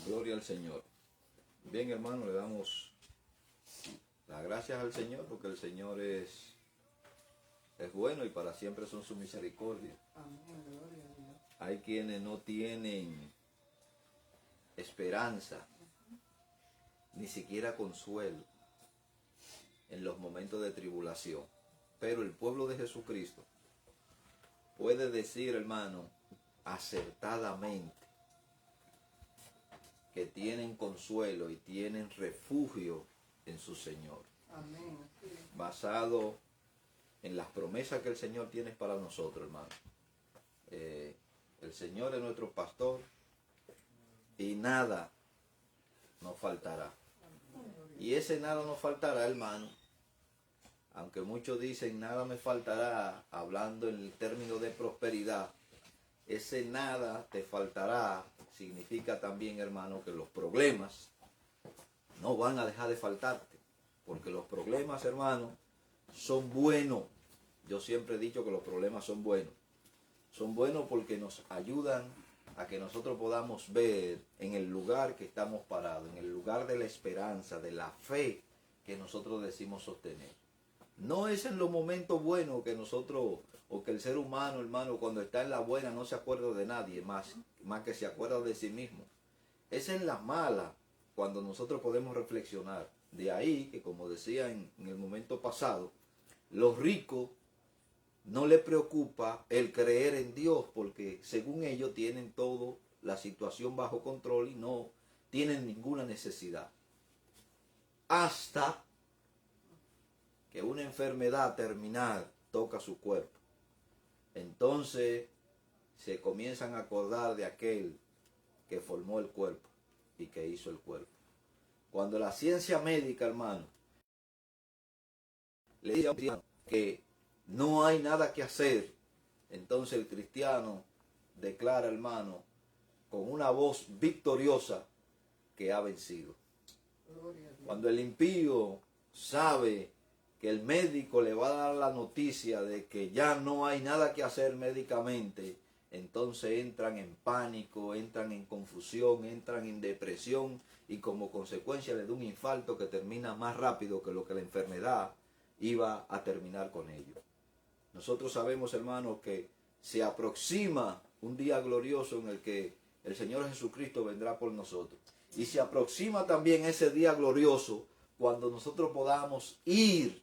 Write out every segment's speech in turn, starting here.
Gloria al Señor. Bien, hermano, le damos las gracias al Señor porque el Señor es bueno y para siempre son su misericordia. Amén, gloria a Dios. Hay quienes no tienen esperanza, ni siquiera consuelo en los momentos de tribulación. Pero el pueblo de Jesucristo puede decir, hermano, acertadamente que tienen consuelo y tienen refugio en su Señor. Amén. Sí. Basado en las promesas que el Señor tiene para nosotros, hermano. El Señor es nuestro pastor y nada nos faltará. Y ese nada nos faltará, hermano. Aunque muchos dicen nada me faltará, hablando en el término de prosperidad, ese nada te faltará significa también, hermano, que los problemas no van a dejar de faltarte. Porque los problemas, hermano, son buenos. Yo siempre he dicho que los problemas son buenos. Son buenos porque nos ayudan a que nosotros podamos ver en el lugar que estamos parados, en el lugar de la esperanza, de la fe que nosotros decimos sostener. No es en los momentos buenos que nosotros, o que el ser humano, hermano, cuando está en la buena no se acuerda de nadie más que se acuerda de sí mismo. Es en la mala cuando nosotros podemos reflexionar. De ahí que, como decía en el momento pasado, los ricos no les preocupa el creer en Dios porque según ellos tienen todo la situación bajo control y no tienen ninguna necesidad. Hasta que una enfermedad terminal toca su cuerpo. Entonces se comienzan a acordar de aquel que formó el cuerpo y que hizo el cuerpo. Cuando la ciencia médica, hermano, le dice a un cristiano que no hay nada que hacer, entonces el cristiano declara, hermano, con una voz victoriosa que ha vencido. Gloria a Dios. Cuando el impío sabe que el médico le va a dar la noticia de que ya no hay nada que hacer médicamente, entonces entran en pánico, entran en confusión, entran en depresión y como consecuencia le da un infarto que termina más rápido que lo que la enfermedad iba a terminar con ellos. Nosotros sabemos, hermanos, que se aproxima un día glorioso en el que el Señor Jesucristo vendrá por nosotros. Y se aproxima también ese día glorioso cuando nosotros podamos ir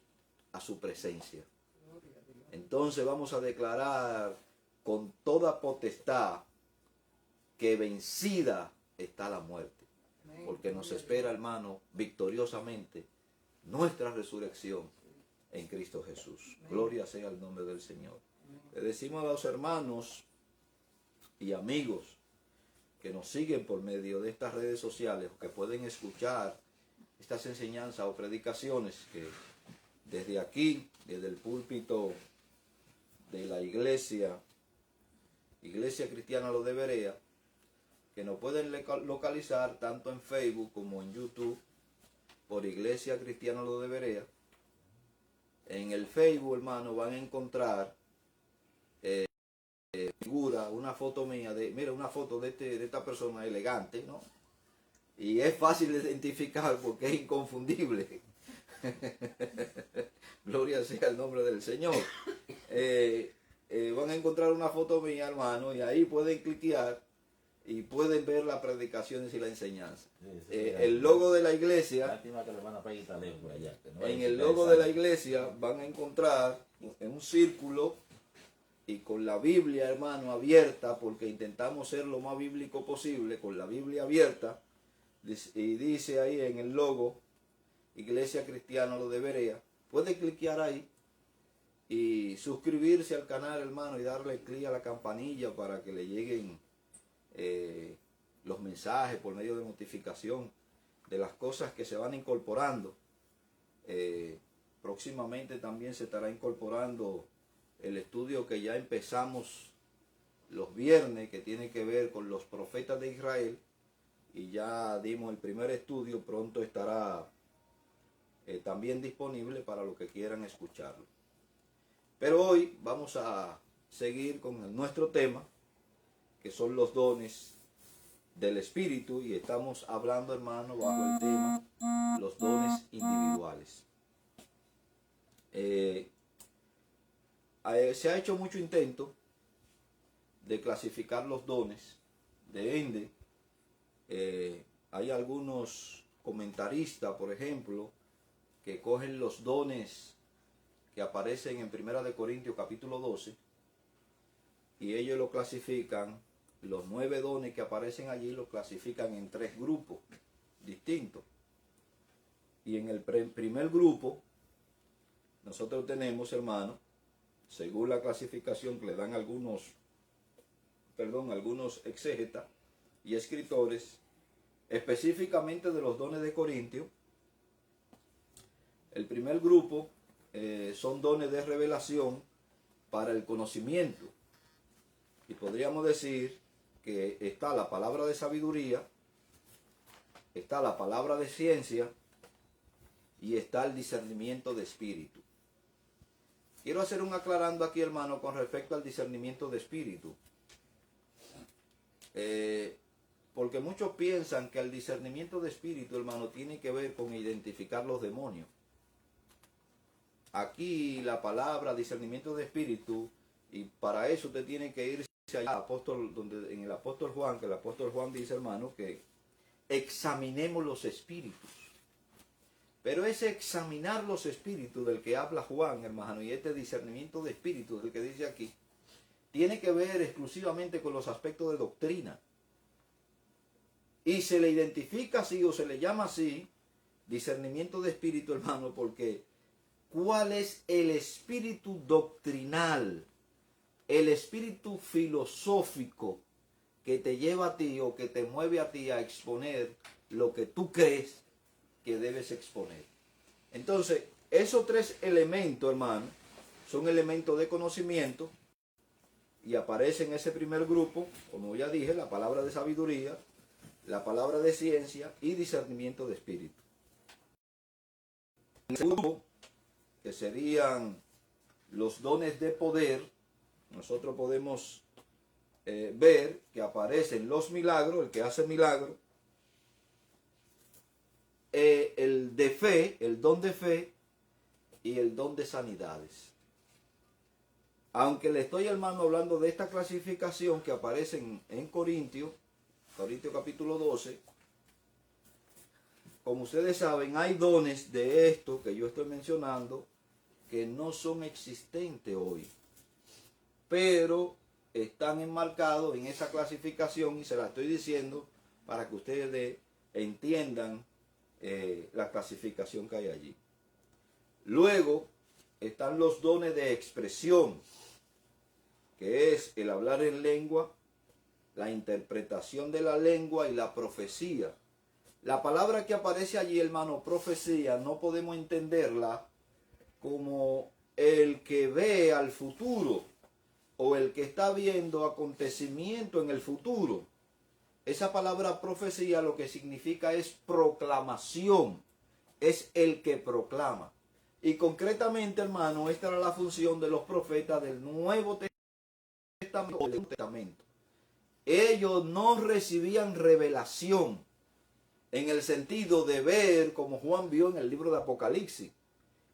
a su presencia. Entonces vamos a declarar con toda potestad que vencida está la muerte. Porque nos espera, hermano, victoriosamente nuestra resurrección en Cristo Jesús. Gloria sea el nombre del Señor. Le decimos a los hermanos y amigos que nos siguen por medio de estas redes sociales, que pueden escuchar estas enseñanzas o predicaciones, que desde aquí, desde el púlpito de la Iglesia Cristiana Lo de Berea, que nos pueden localizar tanto en Facebook como en YouTube por Iglesia Cristiana Lo de Berea. En el Facebook, hermano, van a encontrar figura, una foto mía, mira, una foto de esta persona elegante, ¿no? Y es fácil de identificar porque es inconfundible. Gloria sea el nombre del Señor. Van a encontrar una foto mía, hermano, y ahí pueden cliquear y pueden ver las predicaciones y la enseñanza. El logo de la iglesia, en el logo de la iglesia van a encontrar en un círculo y con la Biblia, hermano, abierta, porque intentamos ser lo más bíblico posible, con la Biblia abierta, y dice ahí en el logo, Iglesia Cristiana Lo de Berea. Puede cliquear ahí y suscribirse al canal, hermano, y darle clic a la campanilla para que le lleguen los mensajes por medio de notificación de las cosas que se van incorporando. Próximamente también se estará incorporando el estudio que ya empezamos los viernes, que tiene que ver con los profetas de Israel, y ya dimos el primer estudio. Pronto estará también disponible para los que quieran escucharlo. Pero hoy vamos a seguir con nuestro tema, que son los dones del Espíritu, y estamos hablando, hermano, bajo el tema los dones individuales. Se ha hecho mucho intento de clasificar los dones. De ende, hay algunos comentaristas, por ejemplo, que cogen los dones que aparecen en 1 Corintios capítulo 12 y ellos lo clasifican, los 9 dones que aparecen allí los clasifican en 3 grupos distintos. Y en el primer grupo nosotros tenemos, hermano, según la clasificación que le dan algunos exégetas y escritores, específicamente de los dones de Corintios. El primer grupo son dones de revelación para el conocimiento. Y podríamos decir que está la palabra de sabiduría, está la palabra de ciencia y está el discernimiento de espíritu. Quiero hacer un aclarando aquí, hermano, con respecto al discernimiento de espíritu. Porque muchos piensan que el discernimiento de espíritu, hermano, tiene que ver con identificar los demonios. Aquí la palabra discernimiento de espíritu, y para eso usted tiene que irse allá al apóstol, donde en el apóstol Juan, que el apóstol Juan dice, hermano, que examinemos los espíritus. Pero ese examinar los espíritus del que habla Juan, hermano, y este discernimiento de espíritus del que dice aquí, tiene que ver exclusivamente con los aspectos de doctrina. Y se le identifica así o se le llama así discernimiento de espíritu, hermano, porque ¿cuál es el espíritu doctrinal? El espíritu filosófico que te lleva a ti o que te mueve a ti a exponer lo que tú crees que debes exponer. Entonces, esos 3 elementos, hermano, son elementos de conocimiento y aparece en ese primer grupo, como ya dije, la palabra de sabiduría, la palabra de ciencia y discernimiento de espíritu. En el grupo, que serían los dones de poder, nosotros podemos ver que aparecen los milagros, el que hace milagros, el de fe, el don de fe y el don de sanidades. Aunque le estoy, hermano, hablando de esta clasificación que aparece en Corintios capítulo 12, como ustedes saben, hay dones de esto que yo estoy mencionando que no son existentes hoy, pero están enmarcados en esa clasificación y se la estoy diciendo para que ustedes entiendan la clasificación que hay allí. Luego están los dones de expresión, que es el hablar en lengua, la interpretación de la lengua y la profecía. La palabra que aparece allí, hermano, profecía, no podemos entenderla como el que ve al futuro o el que está viendo acontecimiento en el futuro. Esa palabra profecía lo que significa es proclamación, es el que proclama. Y concretamente, hermano, esta era la función de los profetas del Nuevo Testamento o del Nuevo Testamento. Ellos no recibían revelación en el sentido de ver como Juan vio en el libro de Apocalipsis.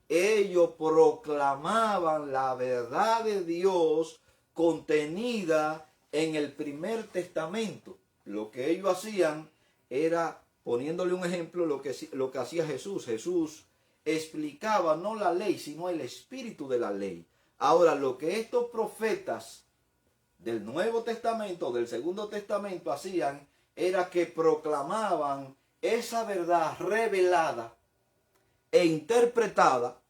Ellos proclamaban la verdad de Dios contenida en el primer testamento. Lo que ellos hacían era, poniéndole un ejemplo, lo que hacía Jesús. Jesús explicaba no la ley, sino el espíritu de la ley. Ahora, lo que estos profetas del Nuevo Testamento, del Segundo Testamento hacían, era que proclamaban esa verdad revelada e interpretada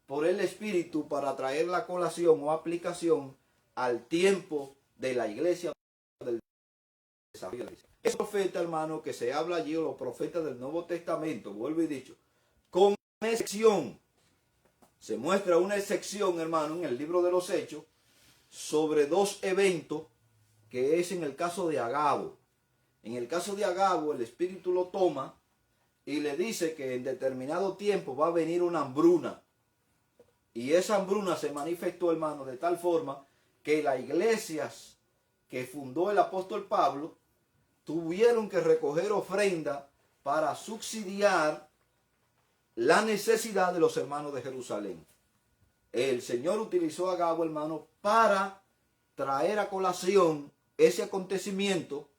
por el Espíritu para traer la colación o aplicación al tiempo de la iglesia del desarrollo. Es profeta, hermano, que se habla allí, o los profetas del Nuevo Testamento, vuelvo y dicho, con excepción, se muestra una excepción, hermano, en el libro de los Hechos, sobre 2 eventos, que es en el caso de Agabo. En el caso de Agabo, el Espíritu lo toma y le dice que en determinado tiempo va a venir una hambruna. Y esa hambruna se manifestó, hermano, de tal forma que las iglesias que fundó el apóstol Pablo tuvieron que recoger ofrenda para subsidiar la necesidad de los hermanos de Jerusalén. El Señor utilizó a Agabo, hermano, para traer a colación ese acontecimiento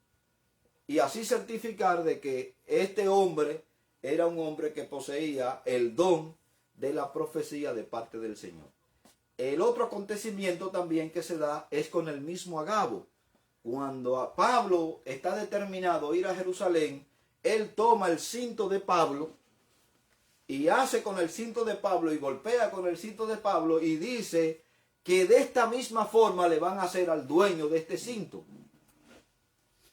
y así certificar de que este hombre era un hombre que poseía el don de la profecía de parte del Señor. El otro acontecimiento también que se da es con el mismo Agabo. Cuando Pablo está determinado a ir a Jerusalén, él toma el cinto de Pablo y hace con el cinto de Pablo y golpea con el cinto de Pablo y dice que de esta misma forma le van a hacer al dueño de este cinto.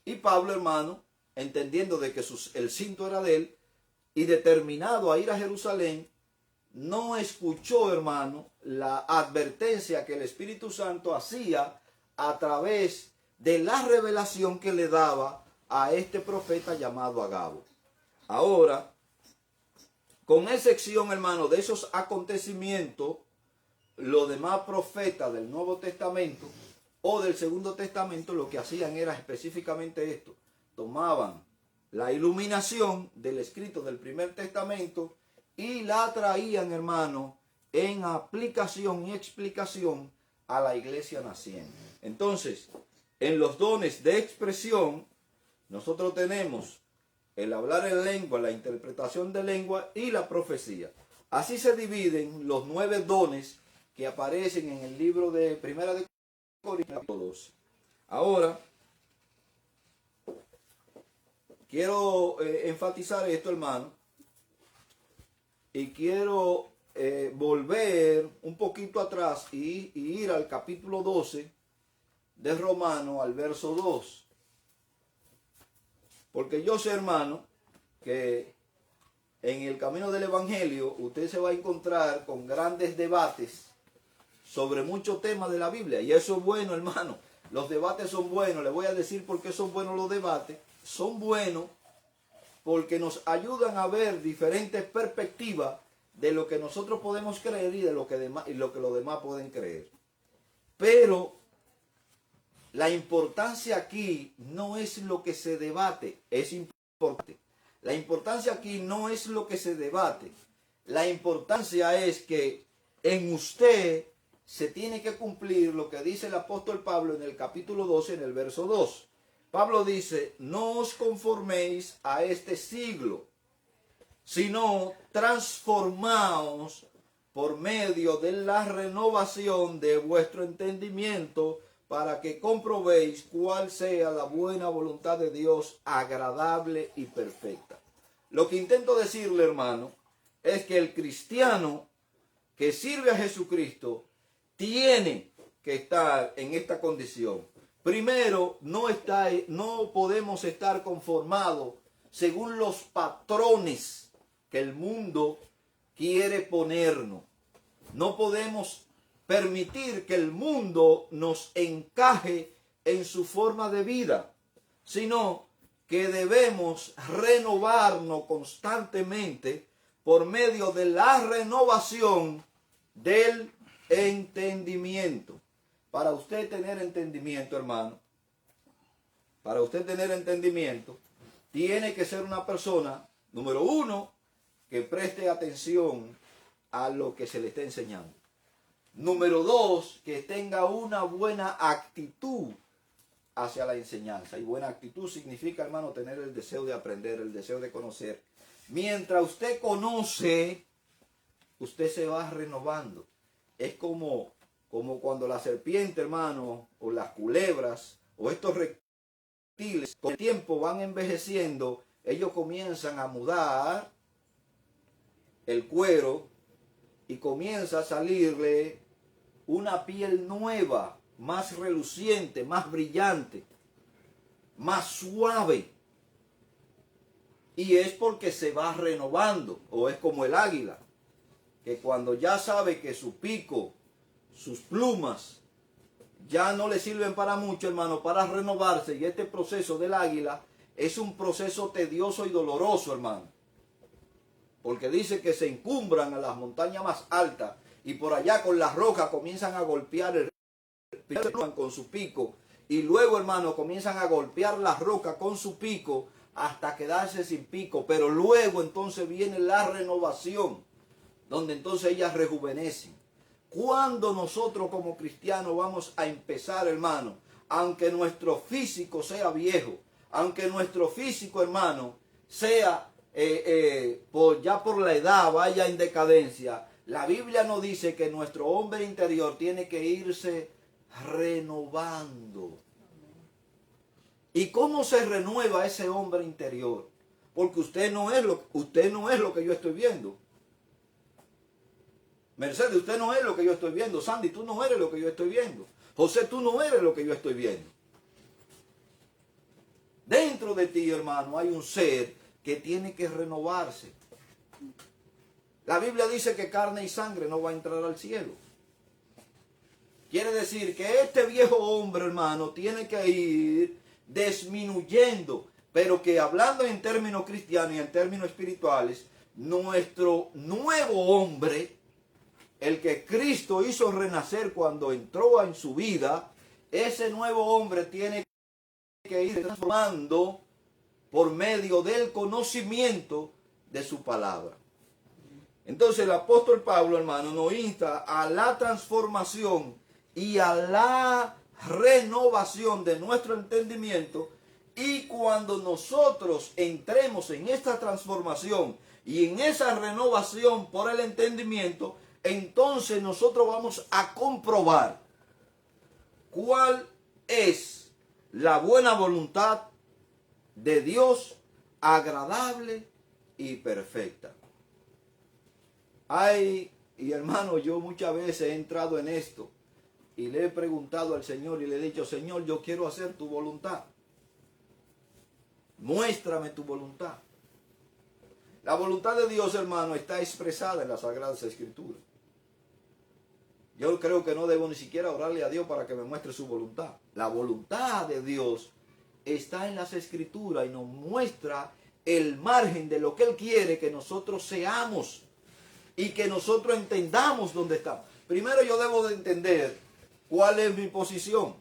Y Pablo, hermano, entendiendo de que el cinto era de él y determinado a ir a Jerusalén, no escuchó, hermano, la advertencia que el Espíritu Santo hacía a través de la revelación que le daba a este profeta llamado Agabo. Ahora, con excepción, hermano, de esos acontecimientos, los demás profetas del Nuevo Testamento o del Segundo Testamento lo que hacían era específicamente esto. Tomaban la iluminación del escrito del Primer Testamento y la traían, hermano, en aplicación y explicación a la iglesia naciente. Entonces, en los dones de expresión, nosotros tenemos el hablar en lengua, la interpretación de lengua y la profecía. Así se dividen los 9 dones que aparecen en el libro de Primera de Corintios 12. Ahora, quiero enfatizar esto, hermano, y quiero volver un poquito atrás y ir al capítulo 12 de Romanos, al verso 2. Porque yo sé, hermano, que en el camino del Evangelio usted se va a encontrar con grandes debates sobre muchos temas de la Biblia. Y eso es bueno, hermano. Los debates son buenos. Le voy a decir por qué son buenos los debates. Son buenos porque nos ayudan a ver diferentes perspectivas de lo que nosotros podemos creer y de lo que los demás pueden creer. Pero la importancia aquí no es lo que se debate, es importante. La importancia aquí no es lo que se debate. La importancia es que en usted se tiene que cumplir lo que dice el apóstol Pablo en el capítulo 12, en el verso 2. Pablo dice, no os conforméis a este siglo, sino transformaos por medio de la renovación de vuestro entendimiento, para que comprobéis cuál sea la buena voluntad de Dios, agradable y perfecta. Lo que intento decirle, hermano, es que el cristiano que sirve a Jesucristo tiene que estar en esta condición. Primero, no podemos estar conformados según los patrones que el mundo quiere ponernos. No podemos permitir que el mundo nos encaje en su forma de vida, sino que debemos renovarnos constantemente por medio de la renovación del entendimiento. Para usted tener entendimiento, hermano, para usted tener entendimiento, tiene que ser una persona, número 1, que preste atención a lo que se le está enseñando. Número 2, que tenga una buena actitud hacia la enseñanza. Y buena actitud significa, hermano, tener el deseo de aprender, el deseo de conocer. Mientras usted conoce, usted se va renovando. Es como cuando la serpiente, hermano, o las culebras, o estos reptiles, con el tiempo van envejeciendo, ellos comienzan a mudar el cuero y comienza a salirle una piel nueva, más reluciente, más brillante, más suave. Y es porque se va renovando, o es como el águila, que cuando ya sabe que su pico, sus plumas, ya no le sirven para mucho, hermano, para renovarse. Y este proceso del águila es un proceso tedioso y doloroso, hermano. Porque dice que se encumbran a las montañas más altas y por allá con las rocas comienzan a golpear el con su pico y luego, hermano, comienzan a golpear la roca con su pico hasta quedarse sin pico, pero luego entonces viene la renovación, donde entonces ellas rejuvenecen. ¿Cuándo nosotros como cristianos vamos a empezar, hermano? Aunque nuestro físico sea viejo, aunque nuestro físico, hermano, sea ya por la edad vaya en decadencia, la Biblia nos dice que nuestro hombre interior tiene que irse renovando. ¿Y cómo se renueva ese hombre interior? Porque usted no es lo que yo estoy viendo. Mercedes, usted no es lo que yo estoy viendo. Sandy, tú no eres lo que yo estoy viendo. José, tú no eres lo que yo estoy viendo. Dentro de ti, hermano, hay un ser que tiene que renovarse. La Biblia dice que carne y sangre no va a entrar al cielo. Quiere decir que este viejo hombre, hermano, tiene que ir disminuyendo, pero que hablando en términos cristianos y en términos espirituales, nuestro nuevo hombre, el que Cristo hizo renacer cuando entró en su vida, ese nuevo hombre tiene que ir transformando por medio del conocimiento de su palabra. Entonces el apóstol Pablo, hermano, nos insta a la transformación y a la renovación de nuestro entendimiento, y cuando nosotros entremos en esta transformación y en esa renovación por el entendimiento, entonces nosotros vamos a comprobar cuál es la buena voluntad de Dios, agradable y perfecta. Y hermano, yo muchas veces he entrado en esto y le he preguntado al Señor y le he dicho: Señor, yo quiero hacer tu voluntad. Muéstrame tu voluntad. La voluntad de Dios, hermano, está expresada en las Sagradas Escrituras. Yo creo que no debo ni siquiera orarle a Dios para que me muestre su voluntad. La voluntad de Dios está en las Escrituras y nos muestra el margen de lo que Él quiere que nosotros seamos y que nosotros entendamos dónde estamos. Primero yo debo de entender cuál es mi posición,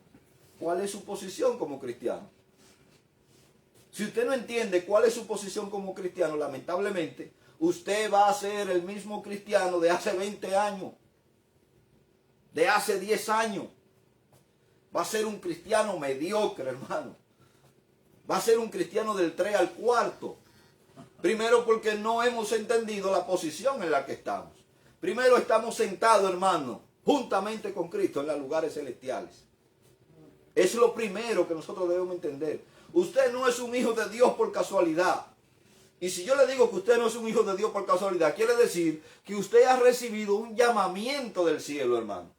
cuál es su posición como cristiano. Si usted no entiende cuál es su posición como cristiano, lamentablemente, usted va a ser el mismo cristiano de hace 20 años, de hace 10 años. Va a ser un cristiano mediocre, hermano. Va a ser un cristiano del 3 al 4. Primero porque no hemos entendido la posición en la que estamos. Primero estamos sentados, hermano, juntamente con Cristo en los lugares celestiales. Es lo primero que nosotros debemos entender. Usted no es un hijo de Dios por casualidad. Y si yo le digo que usted no es un hijo de Dios por casualidad, quiere decir que usted ha recibido un llamamiento del cielo, hermano.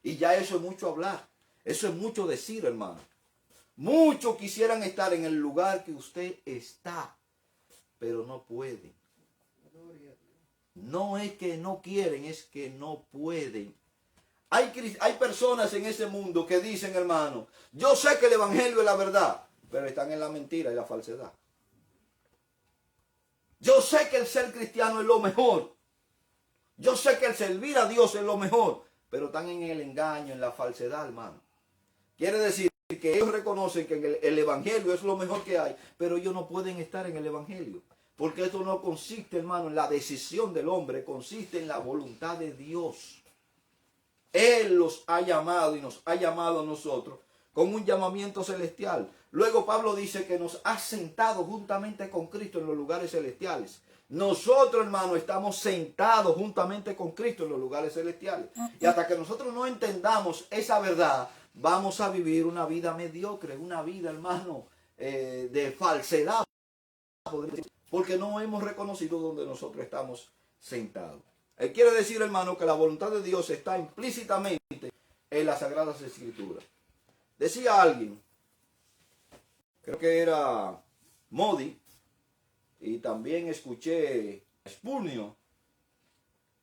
Y ya eso es mucho hablar. Eso es mucho decir, hermano. Muchos quisieran estar en el lugar que usted está, pero no pueden. No es que no quieren, es que no pueden. Hay personas en ese mundo que dicen, hermano, yo sé que el evangelio es la verdad, pero están en la mentira y la falsedad. Yo sé que el ser cristiano es lo mejor. Yo sé que el servir a Dios es lo mejor, pero están en el engaño, en la falsedad, hermano. Quiere decir que ellos reconocen que el evangelio es lo mejor que hay, pero ellos no pueden estar en el evangelio. Porque esto no consiste, hermano, en la decisión del hombre, consiste en la voluntad de Dios. Él los ha llamado y nos ha llamado a nosotros con un llamamiento celestial. Luego Pablo dice que nos ha sentado juntamente con Cristo en los lugares celestiales. Nosotros, hermano, estamos sentados juntamente con Cristo en los lugares celestiales. Y hasta que nosotros no entendamos esa verdad, vamos a vivir una vida mediocre, una vida, hermano, de falsedad. Porque no hemos reconocido donde nosotros estamos sentados. Él quiere decir, hermano, que la voluntad de Dios está implícitamente en las Sagradas Escrituras. Decía alguien, creo que era Modi, y también escuché a Spurgeon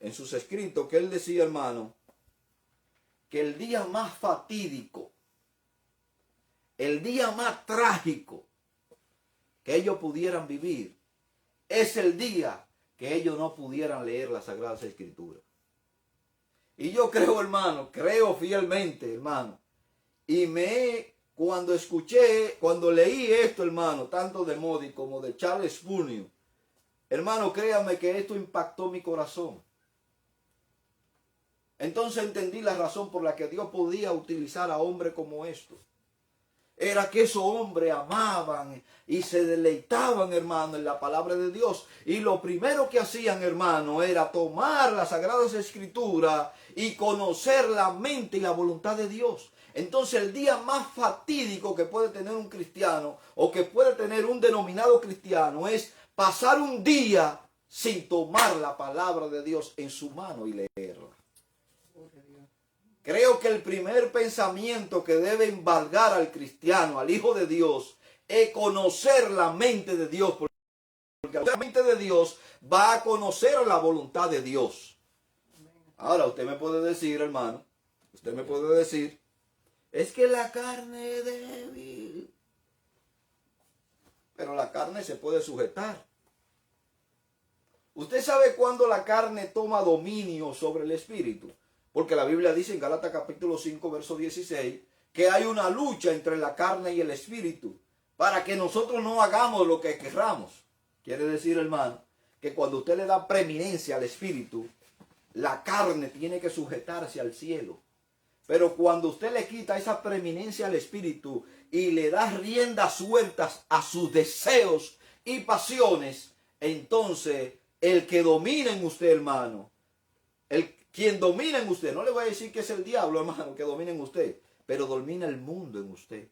en sus escritos, que él decía, hermano, que el día más fatídico, el día más trágico que ellos pudieran vivir, es el día que ellos no pudieran leer las Sagradas Escrituras. Y yo creo, hermano, creo fielmente, hermano, y me he cuando leí esto, hermano, tanto de Moody como de Charles Spurgeon, hermano, créame que esto impactó mi corazón. Entonces entendí la razón por la que Dios podía utilizar a hombres como estos. Era que esos hombres amaban y se deleitaban, hermano, en la palabra de Dios. Y lo primero que hacían, hermano, era tomar las Sagradas Escrituras y conocer la mente y la voluntad de Dios. Entonces el día más fatídico que puede tener un cristiano o que puede tener un denominado cristiano es pasar un día sin tomar la palabra de Dios en su mano y leerla. Creo que el primer pensamiento que debe embargar al cristiano, al Hijo de Dios, es conocer la mente de Dios. Porque la mente de Dios va a conocer la voluntad de Dios. Ahora, usted me puede decir, hermano, usted me puede decir, es que la carne es débil. Pero la carne se puede sujetar. ¿Usted sabe cuándo la carne toma dominio sobre el espíritu? Porque la Biblia dice en Gálatas capítulo 5, verso 16, que hay una lucha entre la carne y el espíritu, para que nosotros no hagamos lo que querramos. Quiere decir, hermano, que cuando usted le da preeminencia al espíritu, la carne tiene que sujetarse al cielo. Pero cuando usted le quita esa preeminencia al espíritu y le da riendas sueltas a sus deseos y pasiones, entonces el que domina en usted, hermano, quien domina en usted, no le voy a decir que es el diablo, hermano, que domina en usted, pero domina el mundo en usted.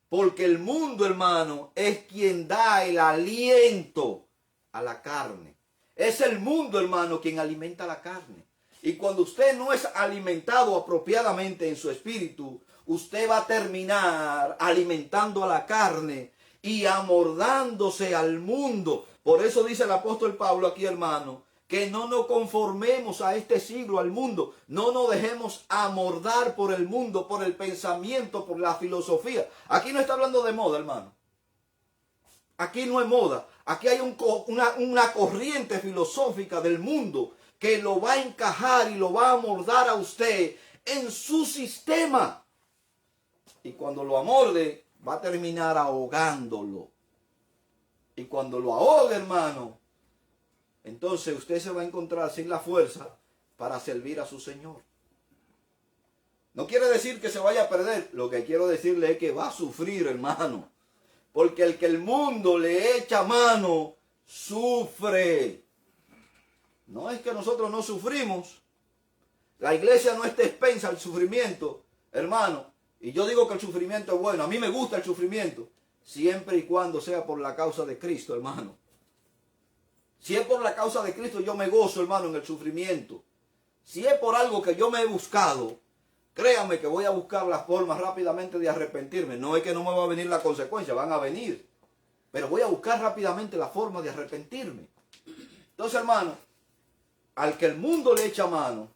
Porque el mundo, hermano, es quien da el aliento a la carne. Es el mundo, hermano, quien alimenta la carne. Y cuando usted no es alimentado apropiadamente en su espíritu, usted va a terminar alimentando a la carne y amordándose al mundo. Por eso dice el apóstol Pablo aquí, hermano, que no nos conformemos a este siglo, al mundo. No nos dejemos amordar por el mundo, por el pensamiento, por la filosofía. Aquí no está hablando de moda, hermano. Aquí no es moda. Aquí hay una corriente filosófica del mundo que lo va a encajar y lo va a amordar a usted en su sistema. Y cuando lo amorde, va a terminar ahogándolo. Y cuando lo ahogue, hermano, entonces usted se va a encontrar sin la fuerza para servir a su Señor. No quiere decir que se vaya a perder. Lo que quiero decirle es que va a sufrir, hermano. Porque el que el mundo le echa mano, sufre. No es que nosotros no sufrimos. La iglesia no está expensa al sufrimiento, hermano. Y yo digo que el sufrimiento es bueno. A mí me gusta el sufrimiento. Siempre y cuando sea por la causa de Cristo, hermano. Si es por la causa de Cristo, yo me gozo, hermano, en el sufrimiento. Si es por algo que yo me he buscado, créanme que voy a buscar la forma rápidamente de arrepentirme. No es que no me va a venir la consecuencia, van a venir. Pero voy a buscar rápidamente la forma de arrepentirme. Entonces, hermano, al que el mundo le echa mano,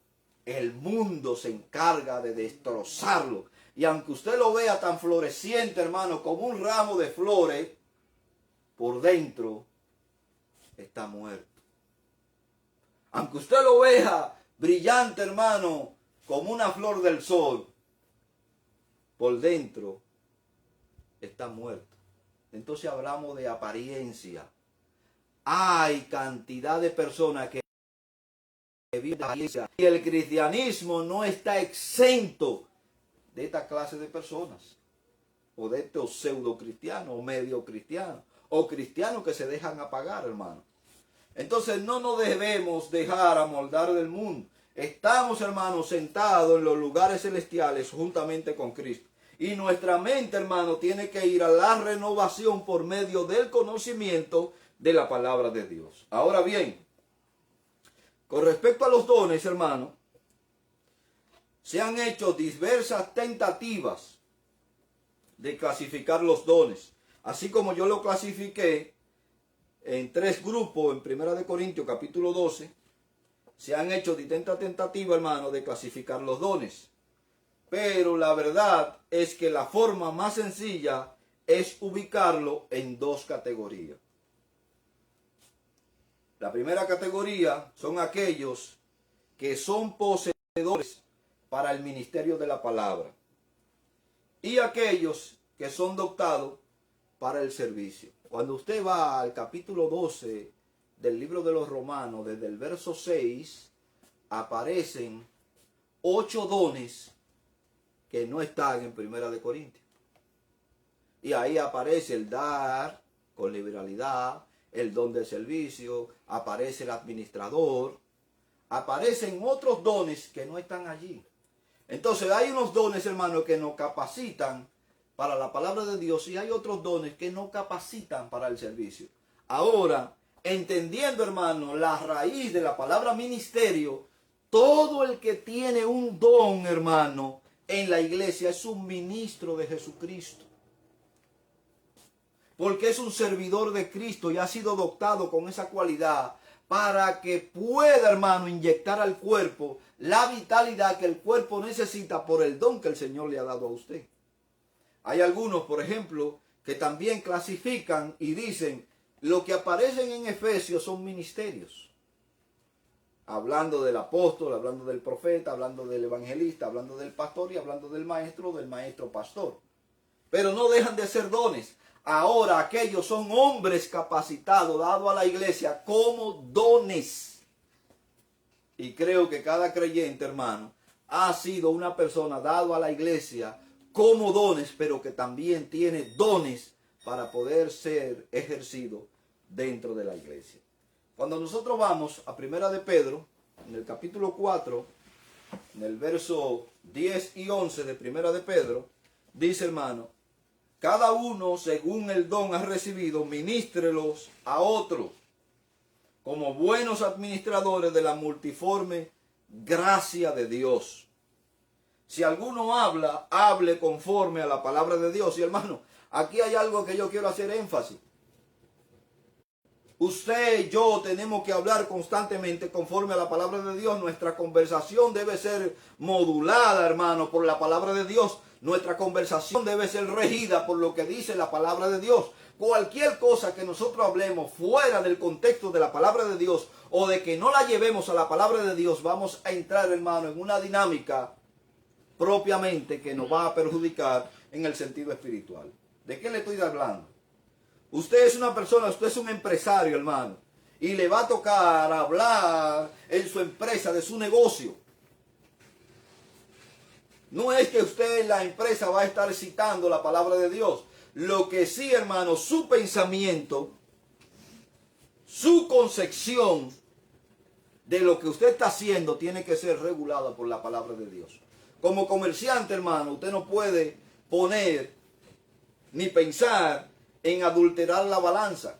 el mundo se encarga de destrozarlo. Y aunque usted lo vea tan floreciente, hermano, como un ramo de flores, por dentro está muerto. Aunque usted lo vea brillante, hermano, como una flor del sol, por dentro está muerto. Entonces hablamos de apariencia. Hay cantidad de personas que viven de apariencia. Y el cristianismo no está exento de esta clase de personas. O de estos pseudo cristianos, o medio cristianos, o cristianos que se dejan apagar, hermano. Entonces no nos debemos dejar amoldar del mundo. Estamos, hermanos, sentados en los lugares celestiales juntamente con Cristo. Y nuestra mente, hermano, tiene que ir a la renovación por medio del conocimiento de la palabra de Dios. Ahora bien, con respecto a los dones, hermano, se han hecho diversas tentativas de clasificar los dones. Así como yo lo clasifiqué en 3 grupos en 1 Corintios capítulo 12, se han hecho distintas tentativas, hermano, de clasificar los dones. Pero la verdad es que la forma más sencilla es ubicarlo en 2 categorías. La primera categoría son aquellos que son poseedores para el ministerio de la palabra. y aquellos que son dotados para el servicio. Cuando usted va al capítulo 12 del libro de los Romanos, desde el verso 6, aparecen 8 dones que no están en Primera de Corintios. Y ahí aparece el dar con liberalidad, el don de servicio, aparece el administrador, aparecen otros dones que no están allí. Entonces hay unos dones, hermanos, que nos capacitan para la palabra de Dios y hay otros dones que no capacitan para el servicio. Ahora, entendiendo, hermano, la raíz de la palabra ministerio, todo el que tiene un don, hermano, en la iglesia es un ministro de Jesucristo. Porque es un servidor de Cristo y ha sido dotado con esa cualidad para que pueda, hermano, inyectar al cuerpo la vitalidad que el cuerpo necesita por el don que el Señor le ha dado a usted. Hay algunos, por ejemplo, que también clasifican y dicen, lo que aparecen en Efesios son ministerios. Hablando del apóstol, hablando del profeta, hablando del evangelista, hablando del pastor y hablando del maestro pastor. Pero no dejan de ser dones. Ahora aquellos son hombres capacitados, dados a la iglesia como dones. Y creo que cada creyente, hermano, ha sido una persona dado a la iglesia como dones, pero que también tiene dones para poder ser ejercido dentro de la iglesia. Cuando nosotros vamos a Primera de Pedro, en el capítulo 4, en el verso 10 y 11 de Primera de Pedro, dice, hermano, cada uno según el don ha recibido, ministrelos a otro, como buenos administradores de la multiforme gracia de Dios. Si alguno habla, hable conforme a la palabra de Dios. Y hermano, aquí hay algo que yo quiero hacer énfasis. Usted y yo tenemos que hablar constantemente conforme a la palabra de Dios. Nuestra conversación debe ser modulada, hermano, por la palabra de Dios. Nuestra conversación debe ser regida por lo que dice la palabra de Dios. Cualquier cosa que nosotros hablemos fuera del contexto de la palabra de Dios o de que no la llevemos a la palabra de Dios, vamos a entrar, hermano, en una dinámica propiamente que nos va a perjudicar en el sentido espiritual. ¿De qué le estoy hablando? Usted es una persona, usted es un empresario, hermano, y le va a tocar hablar en su empresa de su negocio. No es que usted en la empresa va a estar citando la palabra de Dios. Lo que sí, hermano, su pensamiento, su concepción de lo que usted está haciendo tiene que ser regulada por la palabra de Dios. Como comerciante, hermano, usted no puede poner ni pensar en adulterar la balanza,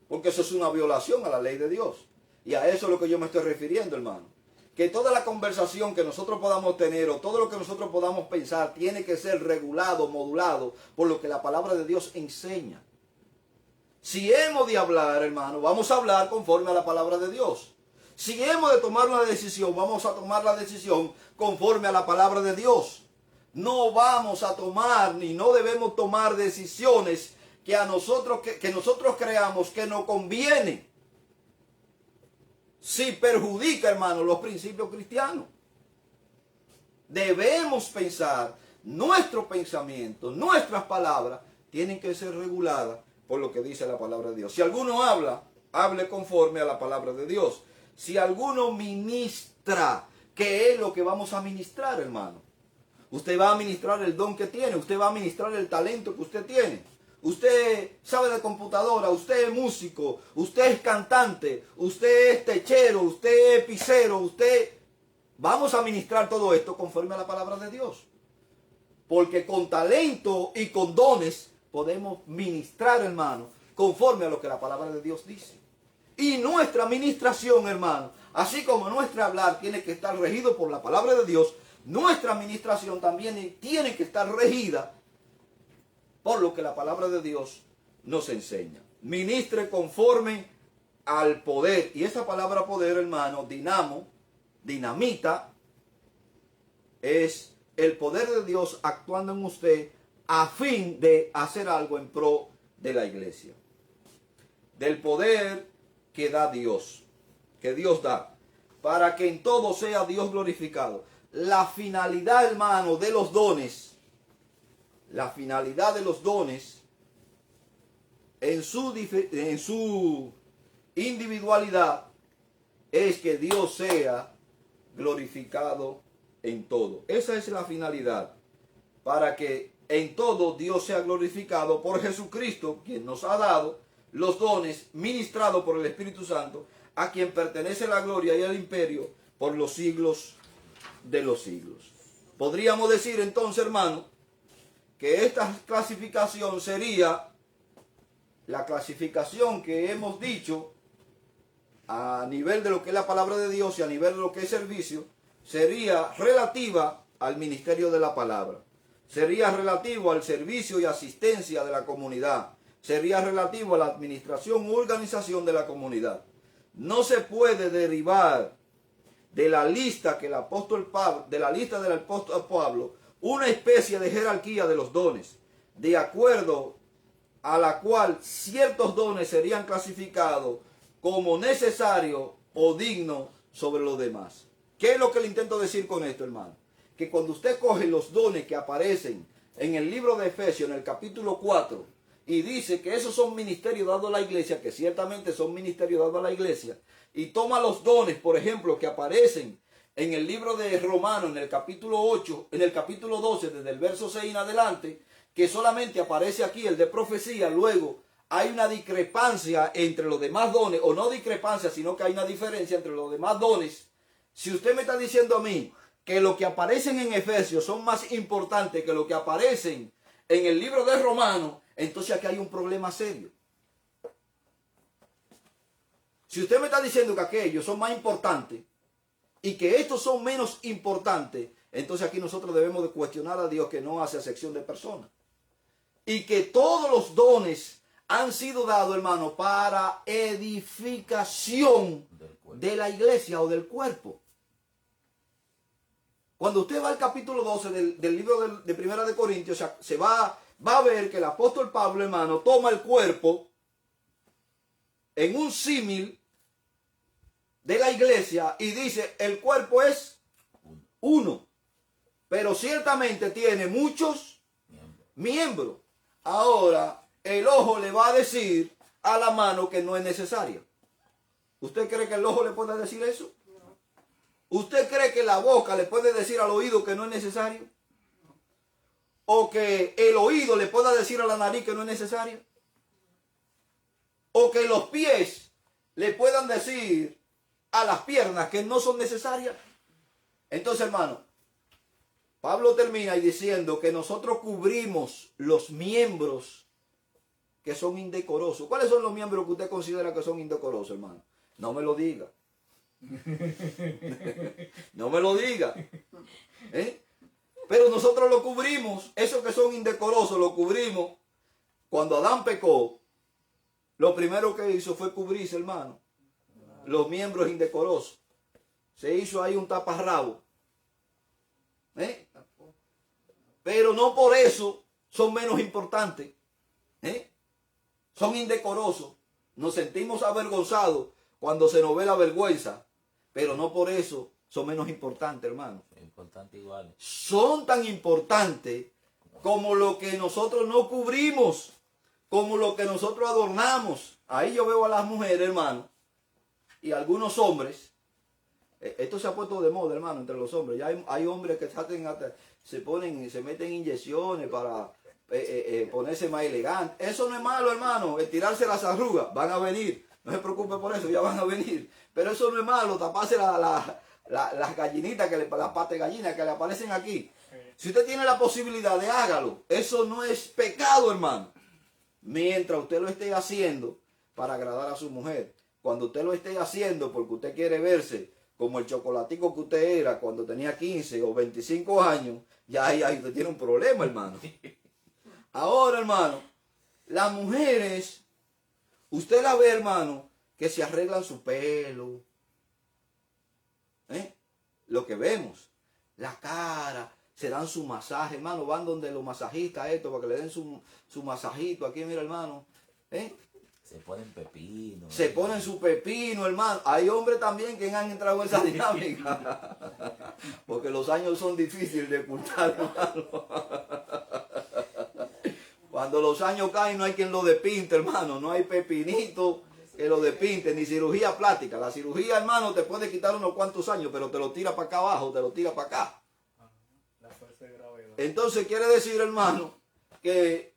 porque eso es una violación a la ley de Dios. Y a eso es lo que yo me estoy refiriendo, hermano. Que toda la conversación que nosotros podamos tener o todo lo que nosotros podamos pensar tiene que ser regulado, modulado por lo que la palabra de Dios enseña. Si hemos de hablar, hermano, vamos a hablar conforme a la palabra de Dios. Si hemos de tomar una decisión, vamos a tomar la decisión conforme a la palabra de Dios. No vamos a tomar ni no debemos tomar decisiones que a nosotros que nosotros creamos que nos conviene. Si perjudica, hermano, los principios cristianos. Debemos pensar, nuestro pensamiento, nuestras palabras tienen que ser reguladas por lo que dice la palabra de Dios. Si alguno habla, hable conforme a la palabra de Dios. Si alguno ministra, ¿qué es lo que vamos a ministrar, hermano? Usted va a ministrar el don que tiene, usted va a ministrar el talento que usted tiene. Usted sabe de computadora, usted es músico, usted es cantante, usted es techero, usted es pizzero, usted... Vamos a ministrar todo esto conforme a la palabra de Dios. Porque con talento y con dones podemos ministrar, hermano, conforme a lo que la palabra de Dios dice. Y nuestra administración, hermano, así como nuestro hablar tiene que estar regido por la palabra de Dios, nuestra administración también tiene que estar regida por lo que la palabra de Dios nos enseña. Ministre conforme al poder. Y esa palabra poder, hermano, dinamita, es el poder de Dios actuando en usted a fin de hacer algo en pro de la iglesia. Del poder que da Dios, que Dios da, para que en todo sea Dios glorificado. La finalidad, hermano, de los dones La finalidad de los dones en su individualidad es que Dios sea glorificado en todo. Esa es la finalidad, para que en todo Dios sea glorificado por Jesucristo, quien nos ha dado los dones ministrados por el Espíritu Santo, a quien pertenece la gloria y el imperio por los siglos de los siglos. Podríamos decir entonces, hermano, que esta clasificación sería la clasificación que hemos dicho a nivel de lo que es la palabra de Dios y a nivel de lo que es servicio, sería relativa al ministerio de la palabra, sería relativo al servicio y asistencia de la comunidad, sería relativo a la administración u organización de la comunidad. No se puede derivar de la lista que el apóstol Pablo, de la lista del apóstol Pablo, una especie de jerarquía de los dones, de acuerdo a la cual ciertos dones serían clasificados como necesarios o dignos sobre los demás. ¿Qué es lo que le intento decir con esto, hermano? Que cuando usted coge los dones que aparecen en el libro de Efesios, en el capítulo 4, y dice que esos son ministerios dados a la iglesia, que ciertamente son ministerios dados a la iglesia, y toma los dones, por ejemplo, que aparecen en el libro de Romanos, en el capítulo 8, en el capítulo 12, desde el verso 6 en adelante, que solamente aparece aquí el de profecía, luego hay una discrepancia entre los demás dones, o no discrepancia, sino que hay una diferencia entre los demás dones. Si usted me está diciendo a mí que lo que aparecen en Efesios son más importantes que lo que aparecen en el libro de Romanos, entonces aquí hay un problema serio. Si usted me está diciendo que aquellos son más importantes y que estos son menos importantes, entonces aquí nosotros debemos de cuestionar a Dios, que no hace acepción de personas. Y que todos los dones han sido dados, hermano, para edificación de la iglesia o del cuerpo. Cuando usted va al capítulo 12 del libro de Primera de Corintios, o sea, se va a ver que el apóstol Pablo, hermano, toma el cuerpo en un símil de la iglesia y dice, el cuerpo es uno, pero ciertamente tiene muchos miembros. Ahora, el ojo le va a decir a la mano que no es necesaria. ¿Usted cree que el ojo le puede decir eso? ¿Usted cree que la boca le puede decir al oído que no es necesario? ¿O que el oído le pueda decir a la nariz que no es necesario? ¿O que los pies le puedan decir a las piernas que no son necesarias? Entonces, hermano, Pablo termina diciendo que nosotros cubrimos los miembros que son indecorosos. ¿Cuáles son los miembros que usted considera que son indecorosos, hermano? No me lo diga. No me lo diga. Pero nosotros lo cubrimos. Esos que son indecorosos lo cubrimos. Cuando Adán pecó, lo primero que hizo fue cubrirse, hermano, los miembros indecorosos. Se hizo ahí un taparrabo. Pero no por eso son menos importantes. Son indecorosos. Nos sentimos avergonzados cuando se nos ve la vergüenza, pero no por eso son menos importantes, hermano. Importante igual. Son tan importantes como lo que nosotros no cubrimos, como lo que nosotros adornamos. Ahí yo veo a las mujeres, hermano, y algunos hombres. Esto se ha puesto de moda, hermano, entre los hombres. Ya hay hombres que se meten inyecciones para ponerse más elegante. Eso no es malo, hermano. Estirarse las arrugas, van a venir. No se preocupe por eso, ya van a venir. Pero eso no es malo, taparse las gallinitas, las patas de gallina que le aparecen aquí. Si usted tiene la posibilidad de hágalo. Eso no es pecado, hermano. Mientras usted lo esté haciendo para agradar a su mujer. Cuando usted lo esté haciendo porque usted quiere verse como el chocolatico que usted era cuando tenía 15 o 25 años, ya ahí usted tiene un problema, hermano. Ahora, hermano, las mujeres, usted la ve, hermano, que se arreglan su pelo. Lo que vemos, la cara, se dan su masaje, hermano, van donde los masajistas, para que le den su masajito. Aquí, mira, hermano, Se ponen pepino. Se ponen su pepino, hermano. Hay hombres también que han entrado en esa dinámica. Porque los años son difíciles de ocultar, hermano. Cuando los años caen no hay quien lo despinte, hermano. No hay pepinito que lo despinte, ni cirugía plástica. La cirugía, hermano, te puede quitar unos cuantos años, pero te lo tira para acá abajo, te lo tira para acá. La fuerza de gravedad. Entonces quiere decir, hermano, que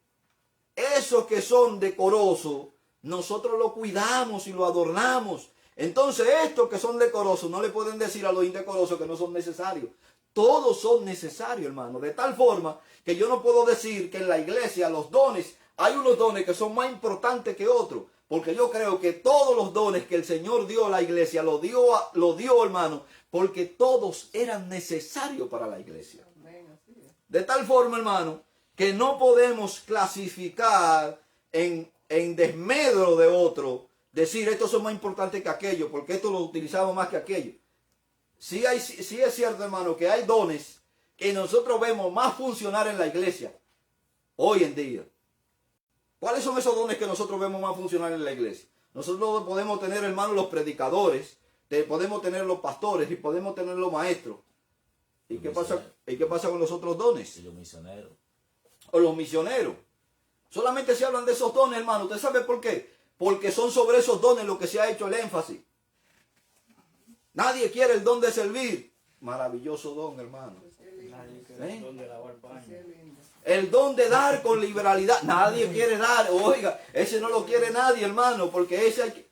esos que son decorosos, nosotros lo cuidamos y lo adornamos. Entonces estos que son decorosos no le pueden decir a los indecorosos que no son necesarios. Todos son necesarios, hermano. De tal forma que yo no puedo decir que en la iglesia los dones, hay unos dones que son más importantes que otros. Porque yo creo que todos los dones que el Señor dio a la iglesia, lo dio, hermano, porque todos eran necesarios para la iglesia. Amén, así es. De tal forma, hermano, que no podemos clasificar en desmedro de otro, decir estos son más importantes que aquellos, porque estos los utilizamos más que aquellos. Sí es cierto, hermano, que hay dones que nosotros vemos más funcionar en la iglesia hoy en día. ¿Cuáles son esos dones que nosotros vemos más funcionar en la iglesia? Nosotros podemos tener, hermano, los predicadores, podemos tener los pastores y podemos tener los maestros. ¿Y qué pasa con los otros dones? Y los misioneros. O los misioneros. Solamente se hablan de esos dones, hermano. ¿Usted sabe por qué? Porque son sobre esos dones lo que se ha hecho el énfasis. Nadie quiere el don de servir. Maravilloso don, hermano. Nadie quiere el don de lavar paños. Qué lindo. El don de dar con liberalidad. Nadie quiere dar. Oiga, ese no lo quiere nadie, hermano. Porque ese hay que...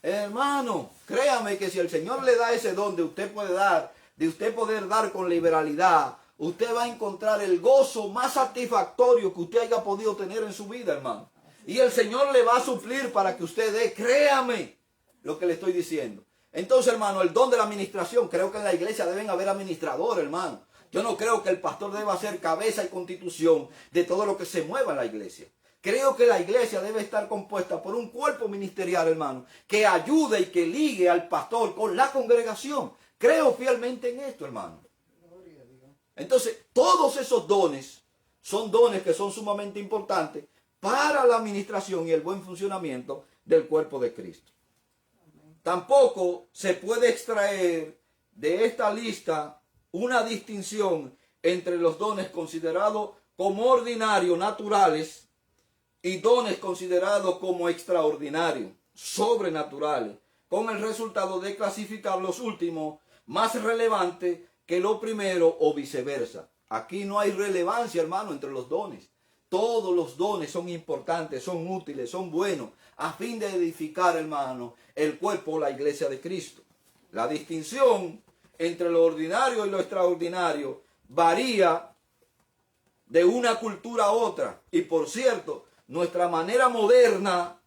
Hermano, créame que si el Señor le da ese don de usted puede dar, de usted poder dar con liberalidad, usted va a encontrar el gozo más satisfactorio que usted haya podido tener en su vida, hermano. Y el Señor le va a suplir para que usted dé. Créame lo que le estoy diciendo. Entonces, hermano, el don de la administración, creo que en la iglesia deben haber administradores, hermano. Yo no creo que el pastor deba ser cabeza y constitución de todo lo que se mueva en la iglesia. Creo que la iglesia debe estar compuesta por un cuerpo ministerial, hermano, que ayude y que ligue al pastor con la congregación. Creo fielmente en esto, hermano. Gloria a Dios. Entonces, todos esos dones son dones que son sumamente importantes para la administración y el buen funcionamiento del cuerpo de Cristo. Tampoco se puede extraer de esta lista una distinción entre los dones considerados como ordinarios, naturales, y dones considerados como extraordinarios, sobrenaturales, con el resultado de clasificar los últimos más relevantes que lo primero o viceversa. Aquí no hay relevancia, hermano, entre los dones. Todos los dones son importantes, son útiles, son buenos, a fin de edificar, hermano, el cuerpo o la iglesia de Cristo. La distinción entre lo ordinario y lo extraordinario varía de una cultura a otra. Y por cierto, nuestra manera moderna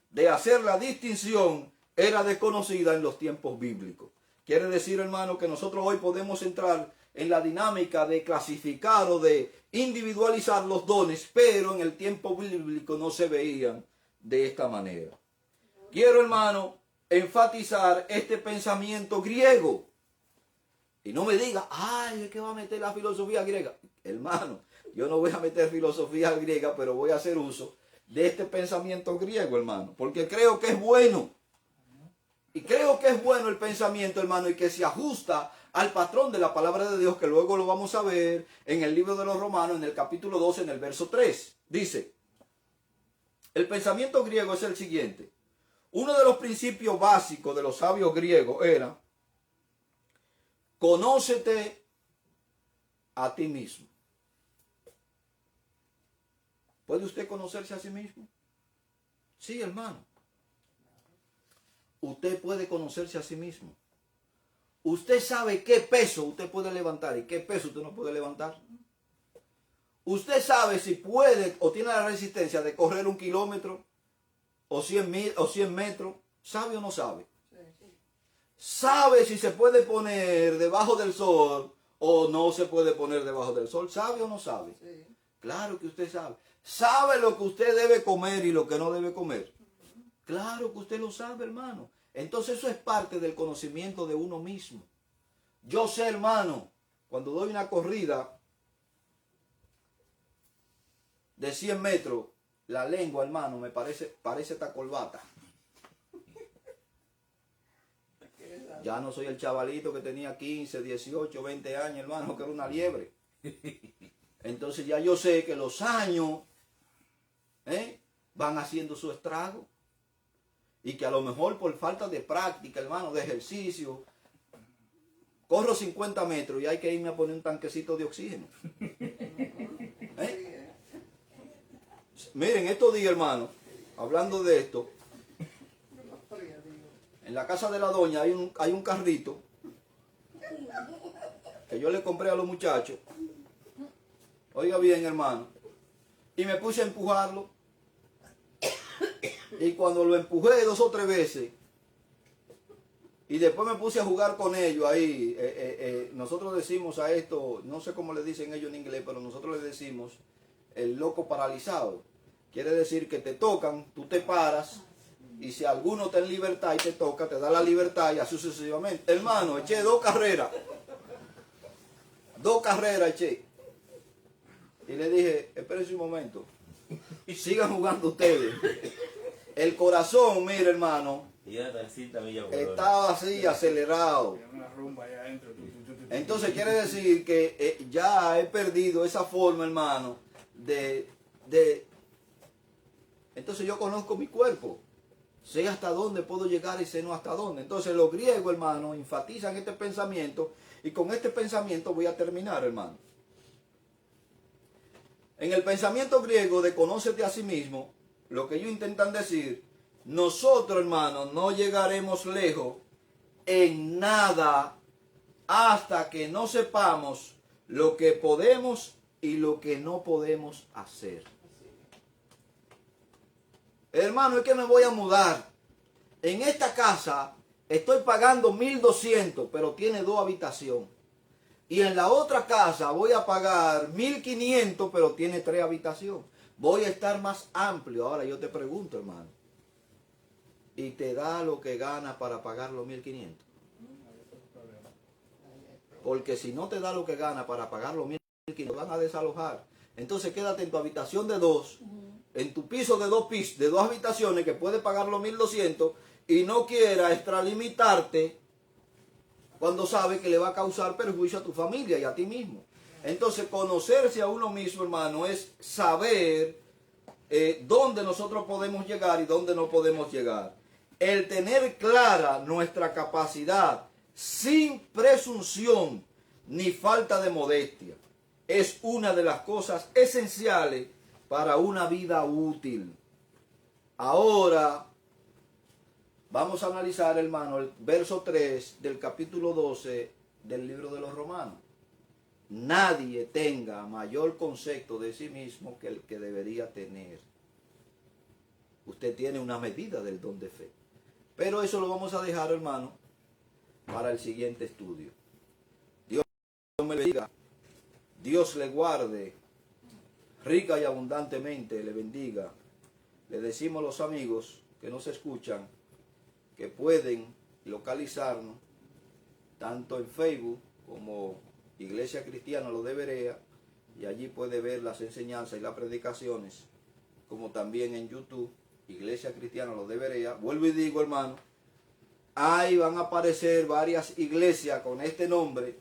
de hacer la distinción era desconocida en los tiempos bíblicos. Quiere decir, hermano, que nosotros hoy podemos entrar en la dinámica de clasificar o de individualizar los dones, pero en el tiempo bíblico no se veían de esta manera. Quiero, hermano, enfatizar este pensamiento griego. Y no me diga, ay, es que va a meter la filosofía griega. Hermano, yo no voy a meter filosofía griega, pero voy a hacer uso de este pensamiento griego, hermano, porque creo que es bueno. Y creo que es bueno el pensamiento, hermano, y que se ajusta al patrón de la palabra de Dios, que luego lo vamos a ver en el libro de los Romanos, en el capítulo 12, en el verso 3. Dice, el pensamiento griego es el siguiente. Uno de los principios básicos de los sabios griegos era, conócete a ti mismo. ¿Puede usted conocerse a sí mismo? Sí, hermano. Usted puede conocerse a sí mismo. Usted sabe qué peso usted puede levantar y qué peso usted no puede levantar. Usted sabe si puede o tiene la resistencia de correr 1 kilómetro o 100 metros. ¿Sabe o no sabe? Sí. ¿Sabe si se puede poner debajo del sol o no se puede poner debajo del sol? ¿Sabe o no sabe? Sí. Claro que usted sabe. ¿Sabe lo que usted debe comer y lo que no debe comer? Claro que usted lo sabe, hermano. Entonces eso es parte del conocimiento de uno mismo. Yo sé, hermano, cuando doy una corrida de 100 metros, la lengua, hermano, me parece esta corbata. Ya no soy el chavalito que tenía 15, 18, 20 años, hermano, que era una liebre. Entonces ya yo sé que los años van haciendo su estrago. Y que a lo mejor por falta de práctica, hermano, de ejercicio, corro 50 metros y hay que irme a poner un tanquecito de oxígeno. Miren, estos días, hermano, hablando de esto, en la casa de la doña hay un carrito que yo le compré a los muchachos. Oiga bien, hermano. Y me puse a empujarlo. Y cuando lo empujé 2 o 3 veces, y después me puse a jugar con ellos ahí, nosotros decimos a esto, no sé cómo le dicen ellos en inglés, pero nosotros le decimos el loco paralizado. Quiere decir que te tocan, tú te paras, y si alguno está en libertad y te toca, te da la libertad y así sucesivamente. Hermano, eché 2 carreras. 2 carreras eché. Y le dije, espérense un momento. Sigan jugando ustedes. El corazón, mire, hermano, estaba así acelerado. Una rumba allá adentro. Entonces quiere decir que ya he perdido esa forma, hermano, Entonces yo conozco mi cuerpo. Sé hasta dónde puedo llegar y sé no hasta dónde. Entonces los griegos, hermano, enfatizan este pensamiento. Y con este pensamiento voy a terminar, hermano. En el pensamiento griego de conócete a sí mismo, lo que ellos intentan decir, nosotros, hermano, no llegaremos lejos en nada hasta que no sepamos lo que podemos y lo que no podemos hacer. Hermano, es que me voy a mudar. En esta casa estoy pagando 1.200, pero tiene 2 habitaciones. Y en la otra casa voy a pagar 1.500, pero tiene 3 habitaciones. Voy a estar más amplio. Ahora yo te pregunto, hermano. ¿Y te da lo que gana para pagar los 1.500? Porque si no te da lo que gana para pagar los 1.500, te van a desalojar. Entonces quédate en tu habitación de 2, en tu piso de 2 pisos, de 2 habitaciones, que puedes pagar los 1.200 y no quieras extralimitarte cuando sabe que le va a causar perjuicio a tu familia y a ti mismo. Entonces, conocerse a uno mismo, hermano, es saber dónde nosotros podemos llegar y dónde no podemos llegar. El tener clara nuestra capacidad sin presunción ni falta de modestia es una de las cosas esenciales para una vida útil. Ahora vamos a analizar, hermano, el verso 3 del capítulo 12 del libro de los Romanos. Nadie tenga mayor concepto de sí mismo que el que debería tener. Usted tiene una medida del don de fe. Pero eso lo vamos a dejar, hermano, para el siguiente estudio. Dios me bendiga. Dios le guarde rica y abundantemente, le bendiga. Le decimos a los amigos que nos escuchan que pueden localizarnos tanto en Facebook como Iglesia Cristiana Los de Berea, y allí puede ver las enseñanzas y las predicaciones, como también en YouTube, Iglesia Cristiana Los de Berea. Vuelvo y digo, hermano, ahí van a aparecer varias iglesias con este nombre.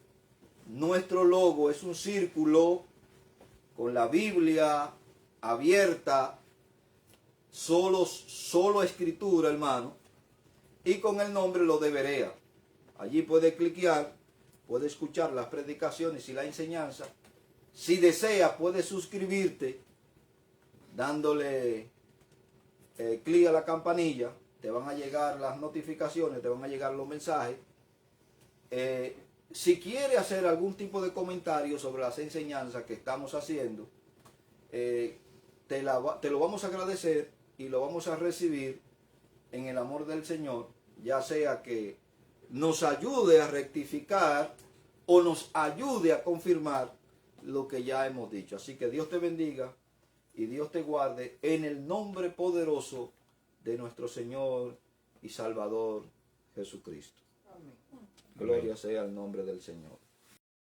Nuestro logo es un círculo con la Biblia abierta, solo escritura, hermano, y con el nombre Los de Berea. Allí puede cliquear, puede escuchar las predicaciones y la enseñanza. Si desea, puede suscribirte dándole clic a la campanilla. Te van a llegar las notificaciones, te van a llegar los mensajes. Si quiere hacer algún tipo de comentario sobre las enseñanzas que estamos haciendo, te lo vamos a agradecer y lo vamos a recibir en el amor del Señor, ya sea que nos ayude a rectificar o nos ayude a confirmar lo que ya hemos dicho. Así que Dios te bendiga y Dios te guarde en el nombre poderoso de nuestro Señor y Salvador Jesucristo. Amén. Gloria sea el nombre del Señor.